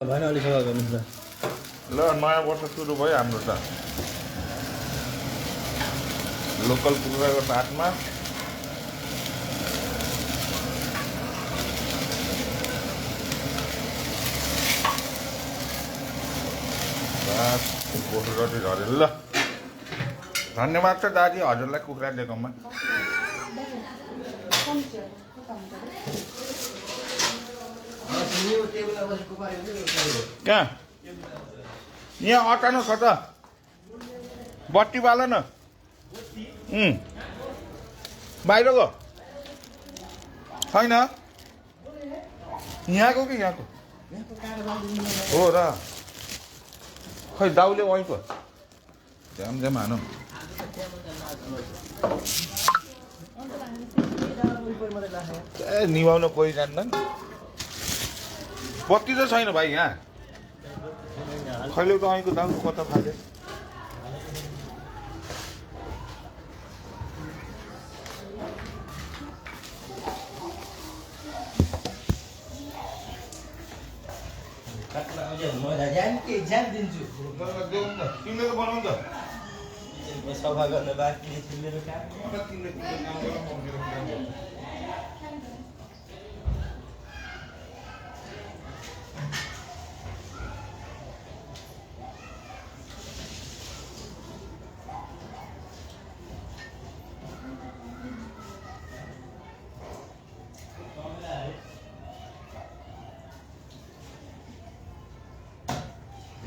भएन अलि सफा गर्नुहोस् न। ल नयाँ वर्ष सुरु भयो हाम्रो त लोकल कुखुराको साथमा रोटी झऱ्यो ल धन्यवाद छ दाजु हजुरलाई कुखुरा दिएकोमा कहाँ यहाँ अटाउनु छ त बत्ती बाल न बाहिरको छैन यहाँको कि यहाँको हो र खै दाउले वहीँको झ्याम झ्याम हानु ए निभाउन कोही जान्दैन बत्ती त छैन भाइ यहाँ खैले त अहिलेको दाउ कता फाल्यो तिमीले त बनाउ त सफा गर्न बाँकी मेरो काम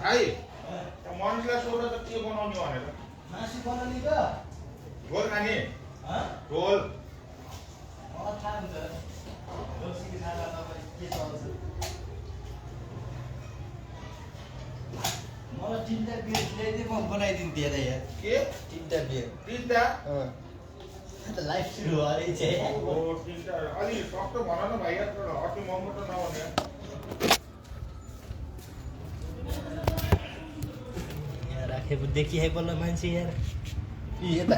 भाइ मनिषलाई सोध त के बनाउने भनेर मासु बनाउने त झोल खाने झोल मलाई तिनवटा बियर ल्याइदिए म बनाइदिन्थेँ र यहाँ के तिनवटा बियर तिनवटा लाइफ सुरु अरे तिनवटा अलि सक्दो भन न भाइ अति महँगो त नहुने राखेको देखिए बल्ल मान्छे यहाँ यता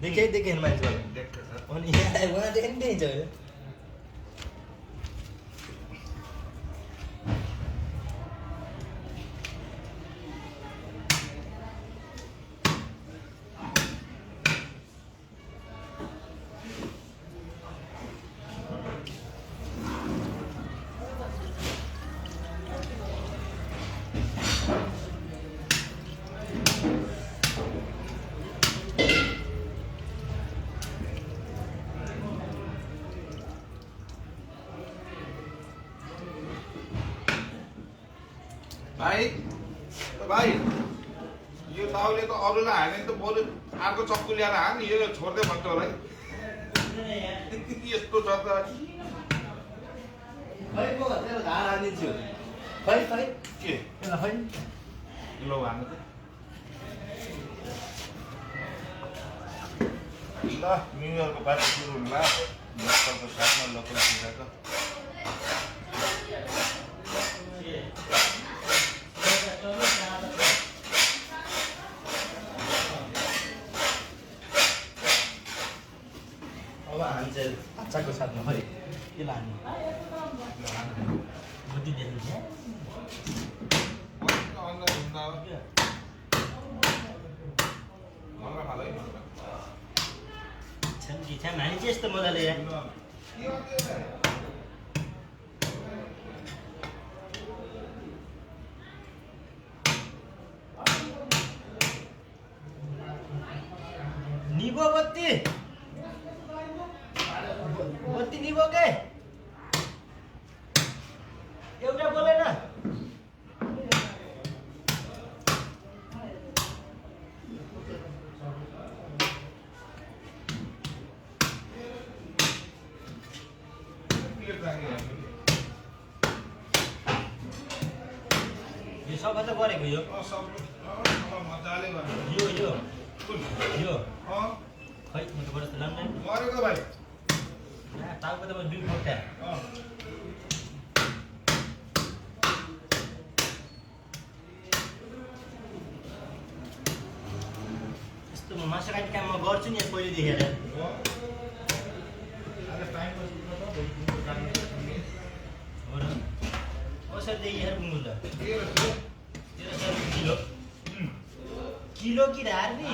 देखाइ देखेन मान्छे अनि यहाँ उहाँदेखि त्यही छ भाइ भाइ यो दाउले त अरूलाई हाने त बरु अर्को चक्कु ल्याएर हान यो छोड्दै भन्छ होला है यस्तो छ त खै म तेरो धार हानिदिन्छु खै खै के खै लौ हान्नु त ल न्यु इयरको पार्टी सुरु होला लोकलको साथमा लोकल कुखुराको अब हान्छ बाच्चाको साथमा खै के लाने बुद्धि देख्नु छ्याम हानी चाहिँ यस्तो मजाले निभो बत्ती बत्ती निभो के एउटा बोलेन यो सफा त गरेको यो मजाले यो यो यो खै म त बरस लाम्दैन गरेको भाइ टाउको त म 2 फोटा यस्तो म मासु काट्ने काम म गर्छु नि पहिले देखेर कसरी यार मुल्ल 1300 किलो किलो की धार नि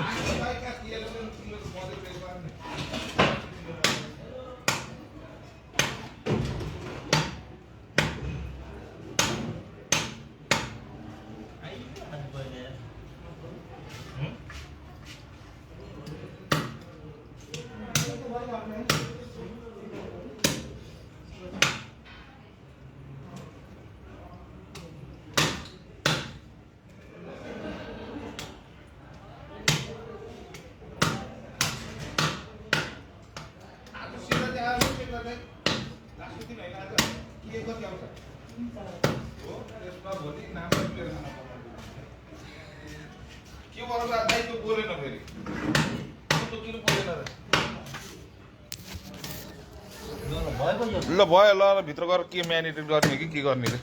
ल भयो ल भित्र गएर के म्यारिनेट गर्ने कि के गर्ने रे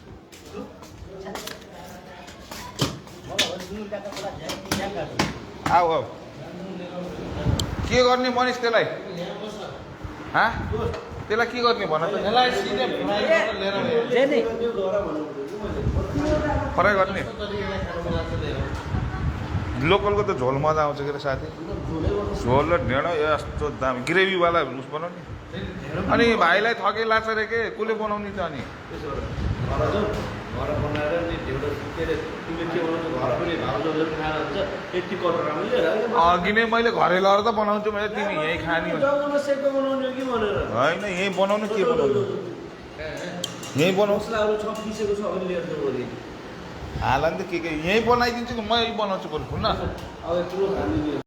आऊ आऊ के गर्ने मनिष त्यसलाई त्यसलाई के गर्ने भन त फ्राई गर्ने लोकलको त झोल मजा आउँछ के अरे साथी झोल र ढेँडो यस्तो दामी ग्रेभीवाला उस बनाउने अनि भाइलाई थके लाग्छ रे के कसले बनाउने त अनि अघि नै मैले घरै लगेर त बनाउँछु मैले तिमी यहीँ खाने होइन यहीँ बनाउनु के बनाउनु यहीँ बनाउँछु हाल नि त के यहीँ बनाइदिन्छु म यहीँ बनाउँछु बरु न